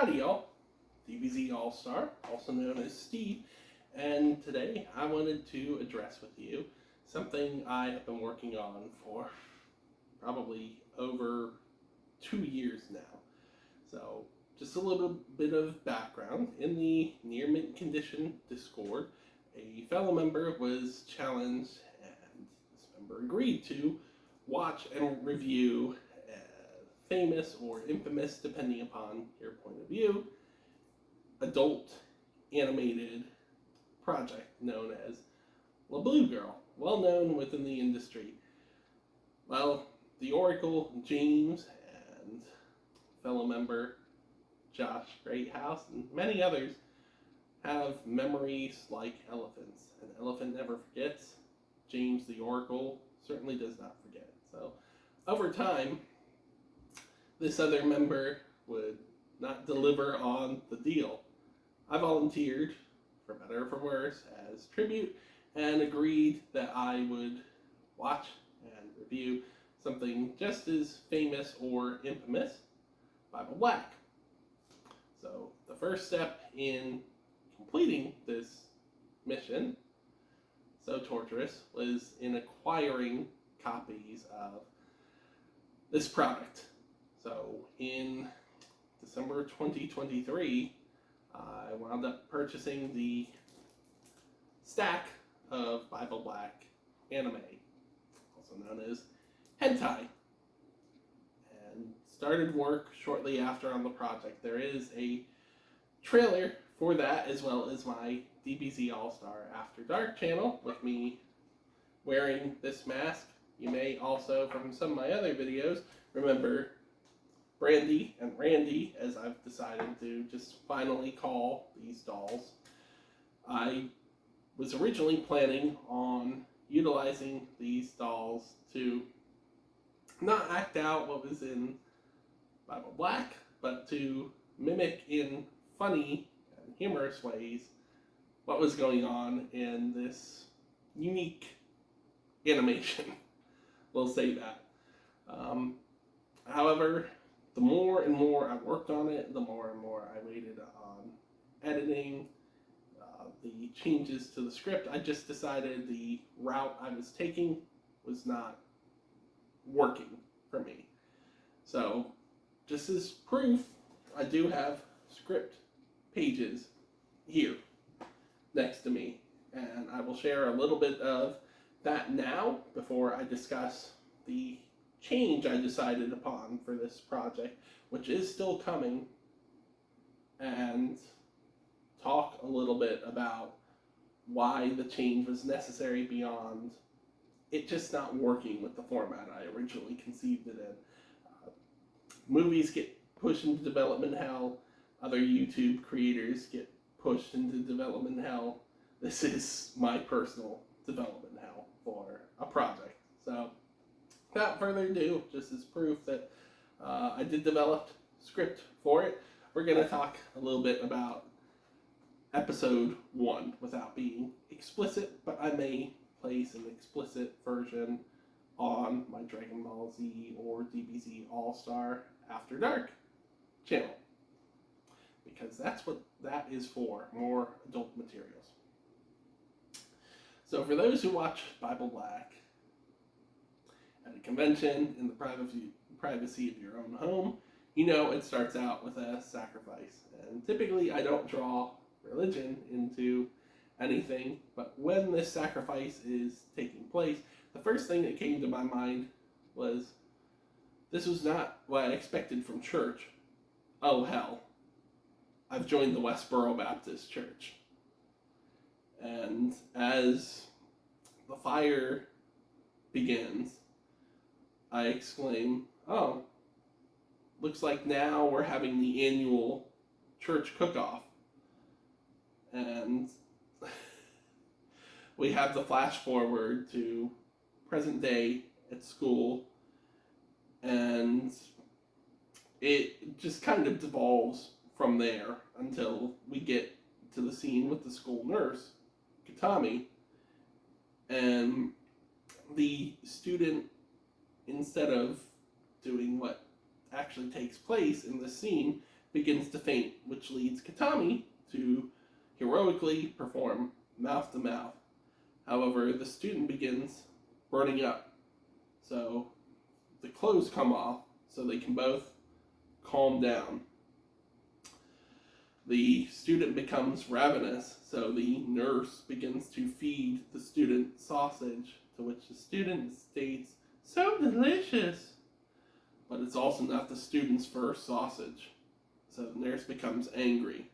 Howdy, y'all. DBZ All-Star, also known as Steve, and today I wanted to address with you something I have been working on for probably over 2 years now. So, just a little bit of background. In the Near Mint Condition Discord, a fellow member was challenged, and this member agreed to watch and review famous or infamous, depending upon your point of view, adult animated project known as La Blue Girl, well known within the industry. Well, the Oracle, James, and fellow member Josh Greathouse, and many others have memories like elephants. An elephant never forgets. James the Oracle certainly does not forget. So, over time, this other member would not deliver on the deal. I volunteered, for better or for worse, as tribute and agreed that I would watch and review something just as famous or infamous, Bible Black. So the first step in completing this mission, so torturous, was in acquiring copies of this product. So in December 2023, I wound up purchasing the stack of Bible Black anime, also known as hentai, and started work shortly after on the project. There is a trailer for that, as well as my DBZ All-Star After Dark channel with me wearing this mask. You may also, from some of my other videos, remember Brandy and Randy, as I've decided to just finally call these dolls. I was originally planning on utilizing these dolls to not act out what was in Bible Black, but to mimic in funny and humorous ways what was going on in this unique animation. We'll say that. However, the more and more I worked on it, the more and more I waited on editing, the changes to the script. I just decided the route I was taking was not working for me. So, just as proof, I do have script pages here next to me, and I will share a little bit of that now before I discuss the change I decided upon for this project, which is still coming, and talk a little bit about why the change was necessary beyond it just not working with the format I originally conceived it in. Movies get pushed into development hell, other YouTube creators get pushed into development hell. This is my personal development hell for a project. So, without further ado, just as proof that I did develop script for it, we're going to talk a little bit about episode 1 without being explicit, but I may place an explicit version on my Dragon Ball Z or DBZ All-Star After Dark channel, because that's what that is for, more adult materials. So for those who watch Bible Black at a convention in the privacy of your own home, you know it starts out with a sacrifice. And typically I don't draw religion into anything, but when this sacrifice is taking place, the first thing that came to my mind was, this was not what I expected from church. Oh hell, I've joined the Westboro Baptist Church. And as the fire begins, I exclaim, oh, looks like now we're having the annual church cook-off. And we have the flash forward to present day at school, and it just kind of devolves from there until we get to the scene with the school nurse, Katami, and the student, instead of doing what actually takes place in the scene, begins to faint, which leads Katami to heroically perform mouth to mouth. However, the student begins burning up. So the clothes come off so they can both calm down. The student becomes ravenous, so the nurse begins to feed the student sausage, to which the student states, "So delicious!" But it's also not the student's first sausage, so the nurse becomes angry.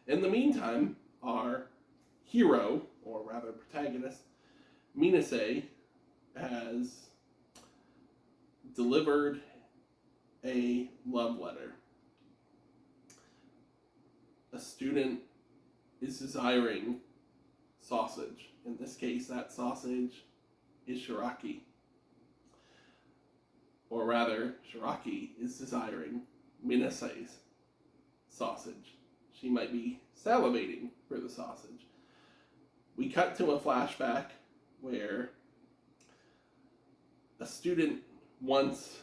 In the meantime, our hero, or rather protagonist, Minase, has delivered a love letter. A student is desiring sausage. In this case, that sausage is Shiraki. Or rather, Shiraki is desiring Minase's sausage. She might be salivating for the sausage. We cut to a flashback where a student wants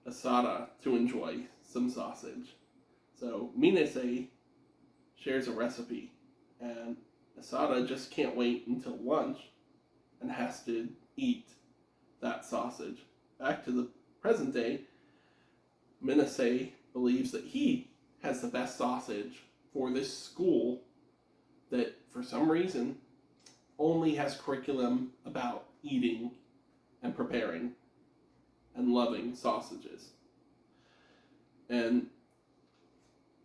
Asada to enjoy some sausage. So Minase shares a recipe, and Asada just can't wait until lunch and has to eat that sausage. Back to the present day, Minase believes that he has the best sausage for this school that, for some reason, only has curriculum about eating and preparing and loving sausages. And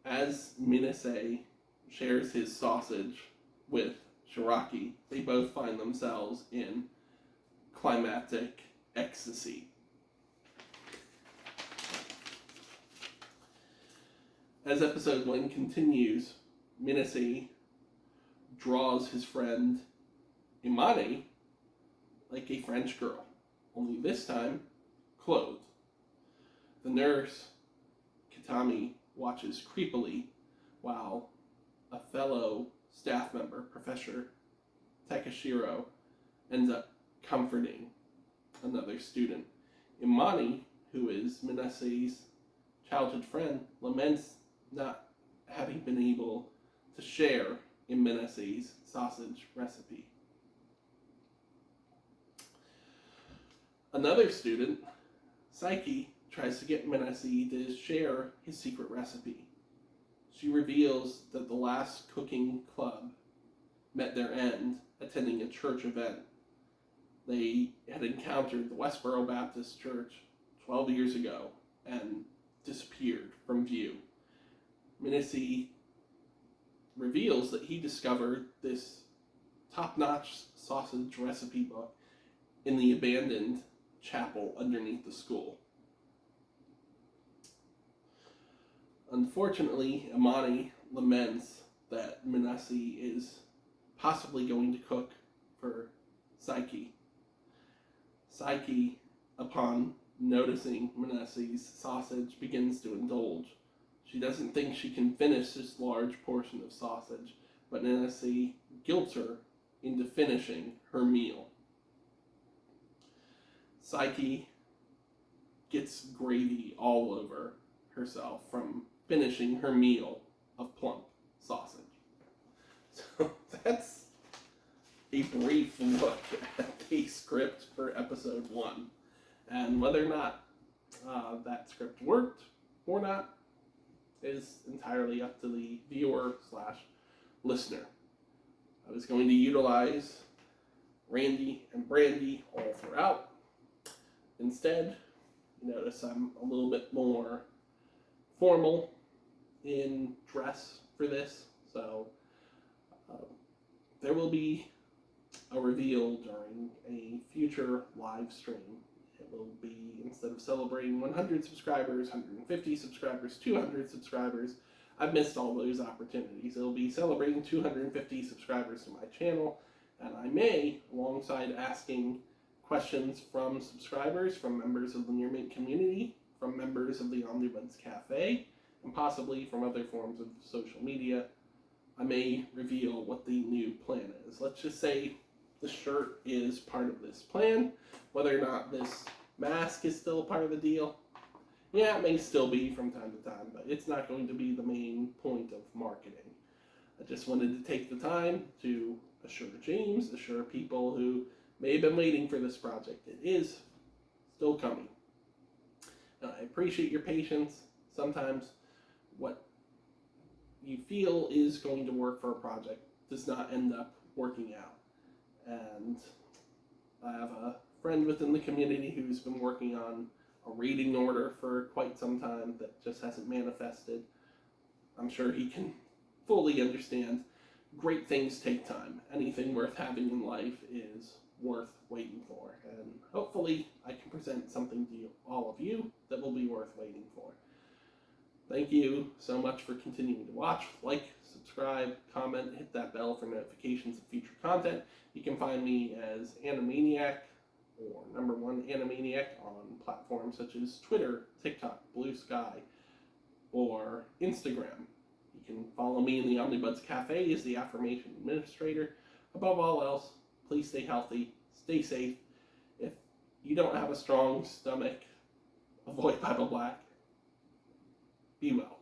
as Minase shares his sausage with Shiraki, they both find themselves in climactic ecstasy. As episode 1 continues, Minase draws his friend Imane like a French girl, only this time clothed. The nurse, Katami, watches creepily while a fellow staff member, Professor Takashiro, ends up comforting another student. Imani, who is Minase's childhood friend, laments not having been able to share in Minase's sausage recipe. Another student, Psyche, tries to get Minase to share his secret recipe. She reveals that the last cooking club met their end attending a church event. They had encountered the Westboro Baptist Church 12 years ago and disappeared from view. Minase reveals that he discovered this top-notch sausage recipe book in the abandoned chapel underneath the school. Unfortunately, Imani laments that Minase is possibly going to cook for Psyche. Psyche, upon noticing Minase's sausage, begins to indulge. She doesn't think she can finish this large portion of sausage, but Minase guilts her into finishing her meal. Psyche gets gravy all over herself from finishing her meal of plump sausage. So that's a brief look at the script for episode 1. And whether or not that script worked or not is entirely up to the viewer/listener. I was going to utilize Randy and Brandy all throughout. Instead, notice I'm a little bit more formal in dress for this, so there will be a reveal during a future live stream. It will be, instead of celebrating 100 subscribers, 150 subscribers, 200 subscribers, I've missed all those opportunities. It'll be celebrating 250 subscribers to my channel, and I may, alongside asking questions from subscribers, from members of the Near Mint community, from members of the Omnibuds Cafe, and possibly from other forms of social media, I may reveal what the new plan is. Let's just say the shirt is part of this plan. Whether or not this mask is still part of the deal Yeah, it may still be from time to time, but it's not going to be the main point of marketing. I just wanted to take the time to assure James, assure people who may have been waiting for this project. It is still coming. I appreciate your patience. Sometimes what you feel is going to work for a project does not end up working out. And I have a friend within the community who's been working on a reading order for quite some time that just hasn't manifested. I'm sure he can fully understand great things take time. Anything worth having in life is worth waiting for. And hopefully I can present something to you, all of you, that will be worth waiting for. Thank you so much for continuing to watch. Like, subscribe, comment, hit that bell for notifications of future content. You can find me as Animaniac or #1 Animaniac on platforms such as Twitter, TikTok, Blue Sky, or Instagram. You can follow me in the Omnibuds Cafe as the Affirmation Administrator. Above all else, please stay healthy, stay safe. If you don't have a strong stomach, avoid Bible Black. Be well.